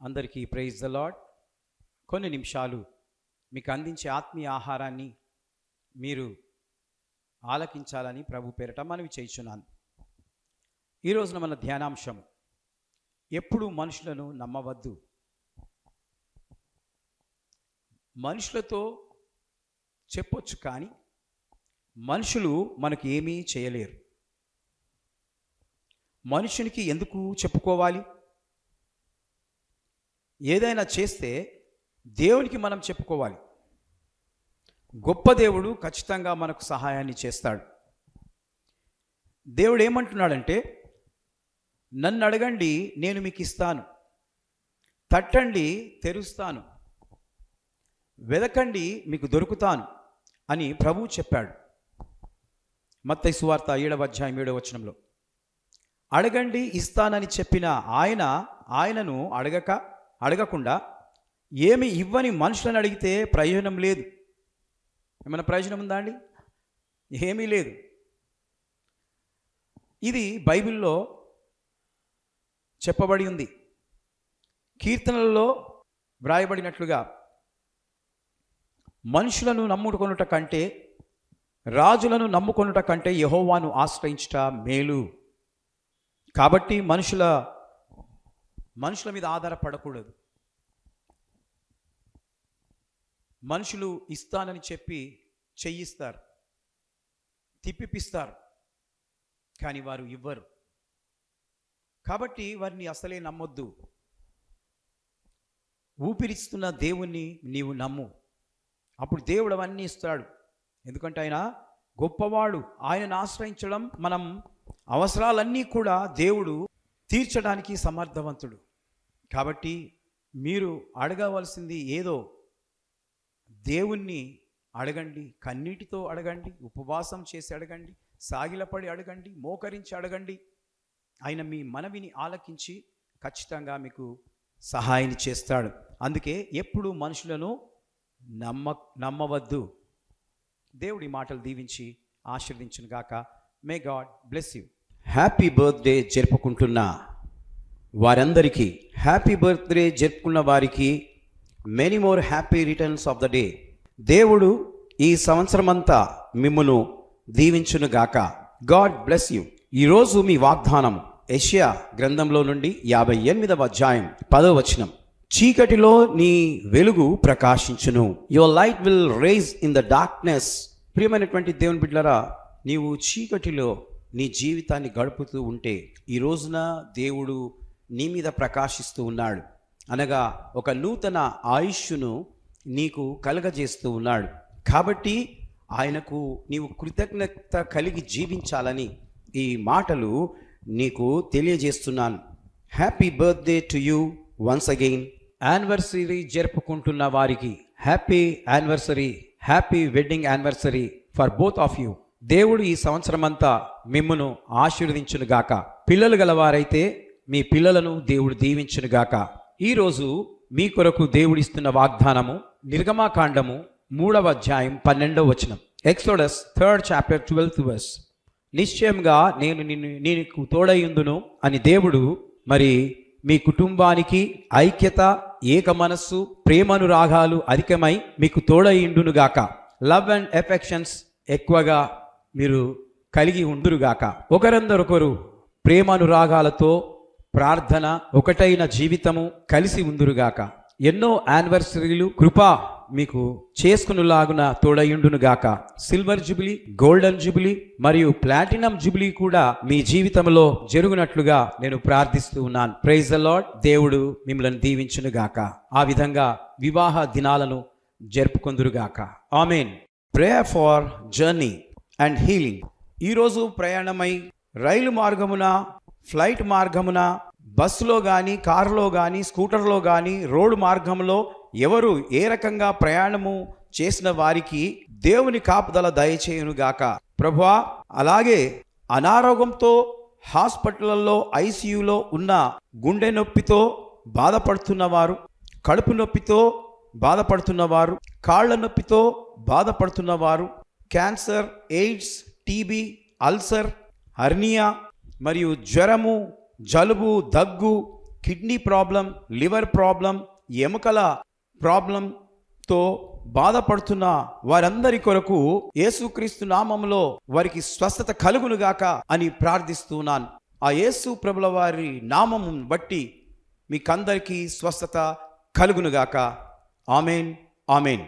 అందరికీ praise the lord. కొన్ని నిమిషాలు మీకు అందించే ఆత్మీయ ఆహారాన్ని మీరు ఆలకించాలని ప్రభు పేరట మనవి చేయుచున్నాను. ఈ రోజున మన ధ్యానాంశం, ఎప్పుడు మనుషులను నమ్మవద్దు. మనుషులతో చెప్పొచ్చు, కానీ మనుషులు మనకు ఏమీ చేయలేరు. మనుషునికి ఎందుకు చెప్పుకోవాలి? ఏదైనా చేస్తే దేవునికి మనం చెప్పుకోవాలి. గొప్ప దేవుడు ఖచ్చితంగా మనకు సహాయాన్ని చేస్తాడు. దేవుడు ఏమంటున్నాడంటే, నన్ను అడగండి, నేను మీకు ఇస్తాను, తట్టండి, తెరుస్తాను, వెదకండి, మీకు దొరుకుతాను అని ప్రభువు చెప్పాడు. మత్తయి సువార్త 7వ అధ్యాయం 7వ వచనంలో. అడగండి ఇస్తానని చెప్పిన ఆయనను అడగకుండా ఏమి ఇవ్వని మనుషులను అడిగితే ప్రయోజనం లేదు. ఏమైనా ప్రయోజనం ఉందా అండి? ఏమీ లేదు. ఇది బైబిల్లో చెప్పబడి ఉంది. కీర్తనలలో వ్రాయబడినట్లుగా మనుషులను నమ్ముకొనుట కంటే, రాజులను నమ్ముకొనుట కంటే యెహోవాను ఆశ్రయించుట మేలు. కాబట్టి మనుషుల మీద ఆధారపడకూడదు. మనుషులు ఇస్తానని చెప్పి చెయ్యిస్తారు, తిప్పిపిస్తారు, కానీ వారు ఇవ్వరు. కాబట్టి వారిని అసలే నమ్మొద్దు. ఊపిరిస్తున్న దేవుణ్ణి నీవు నమ్ము. అప్పుడు దేవుడు అవన్నీ ఇస్తాడు. ఎందుకంటే ఆయన గొప్పవాడు. ఆయనను ఆశ్రయించడం, మనం అవసరాలన్నీ కూడా దేవుడు తీర్చడానికి సమర్థవంతుడు. కాబట్టి మీరు అడగవలసింది ఏదో దేవుణ్ణి అడగండి. కన్నీటితో అడగండి, ఉపవాసం చేసి అడగండి, సాగిలపడి అడగండి, మోకరించి అడగండి. ఆయన మీ మనవిని ఆలకించి ఖచ్చితంగా మీకు సహాయాన్ని చేస్తాడు. అందుకే ఎప్పుడు మనుషులను నమ్మవద్దు. దేవుడి మాటలు దీవించి ఆశీర్వదించును గాక. May God bless you. Happy birthday జరుపుకుంటున్న వారందరికీ, హ్యాపీ బర్త్డే జరుపుకున్న వారికి many more happy returns of the day. దేవుడు ఈ సంవత్సరమంతా మిమ్మును దీవించును గాక. God bless you. ఈరోజు మీ వాగ్దానం యెషయా గ్రంథంలో నుండి 58వ అధ్యాయం 10వ వచనం. చీకటిలో నీ వెలుగు ప్రకాశించును. Your light will rise in the darkness. ప్రియమైనటువంటి దేవుని బిడ్డలారా, నీవు చీకటిలో నీ జీవితాన్ని గడుపుతూ ఉంటే ఈ రోజున దేవుడు నీ మీద ప్రకాశిస్తూ ఉన్నాడు. అనగా ఒక నూతన ఆయుష్ను నీకు కలగజేస్తూ ఉన్నాడు. కాబట్టి ఆయనకు నీవు కృతజ్ఞత కలిగి జీవించాలని ఈ మాటలు నీకు తెలియజేస్తున్నాను. Happy birthday to you once again. Anniversary జరుపుకుంటున్న వారికి happy anniversary, happy wedding anniversary for both of you. దేవుడు ఈ సంవత్సరమంతా మిమ్మును ఆశీర్వదించును గాక. పిల్లలు గలవారైతే మీ పిల్లలను దేవుడు దీవించును గాక. ఈరోజు మీ కొరకు దేవుడిస్తున్న వాగ్దానము నిర్గమాకాండము 3వ అధ్యాయం 12వ వచనం. Exodus 3rd chapter 12th verse. నిశ్చయంగా నేను నీకు తోడయుందును అని దేవుడు మరి మీ కుటుంబానికి ఐక్యత, ఏక మనస్సు, ప్రేమనురాగాలు అధికమై మీకు తోడయుండునుగాక. లవ్ అండ్ ఎఫెక్షన్స్ ఎక్కువగా మీరు కలిగి ఉండురుగాక. ఒకరందరొకరు ప్రేమనురాగాలతో ప్రార్థన, ఒకటైన జీవితము కలిసి ఉందురుగాక. ఎన్నో యానివర్సరీలు కృప మీకు చేసుకునేలాగున తోడయుండునుగాక. సిల్వర్ జూబిలీ, గోల్డెన్ జూబిలీ మరియు ప్లాటినం జూబిలీ కూడా మీ జీవితంలో జరుగునట్లుగా నేను ప్రార్థిస్తూ ఉన్నాను. Praise the lord. దేవుడు మిమ్మల్ని దీవించునుగాక. ఆ విధంగా వివాహ దినాలను జరుపుకొందురుగాక. Amen. Prayer for journey and healing. ఈరోజు ప్రయాణమై రైలు మార్గమున, ఫ్లైట్ మార్గమున, బస్సులో కానీ, కారులో కానీ, స్కూటర్లో కానీ, రోడ్డు మార్గంలో ఎవరు ఏ రకంగా ప్రయాణము చేసిన వారికి దేవుని కాపుదల దయచేయునుగాక. ప్రభువా, అలాగే అనారోగ్యంతో హాస్పిటల్లో ఐసీయూలో ఉన్న, గుండె నొప్పితో బాధపడుతున్నవారు, కడుపు నొప్పితో బాధపడుతున్నవారు, కాళ్ల నొప్పితో బాధపడుతున్నవారు, cancer, AIDS, TB, ulcer, hernia మరియు జ్వరము, జలుబు, దగ్గు, కిడ్నీ ప్రాబ్లం, లివర్ ప్రాబ్లం, ఎముకల ప్రాబ్లంతో బాధపడుతున్న వారందరి కొరకు యేసుక్రీస్తు నామములో వారికి స్వస్థత కలుగునుగాక అని ప్రార్థిస్తున్నాను. ఆ యేసు ప్రభుల వారి నామము బట్టి మీకందరికీ స్వస్థత కలుగునుగాక. ఆమేన్, ఆమేన్.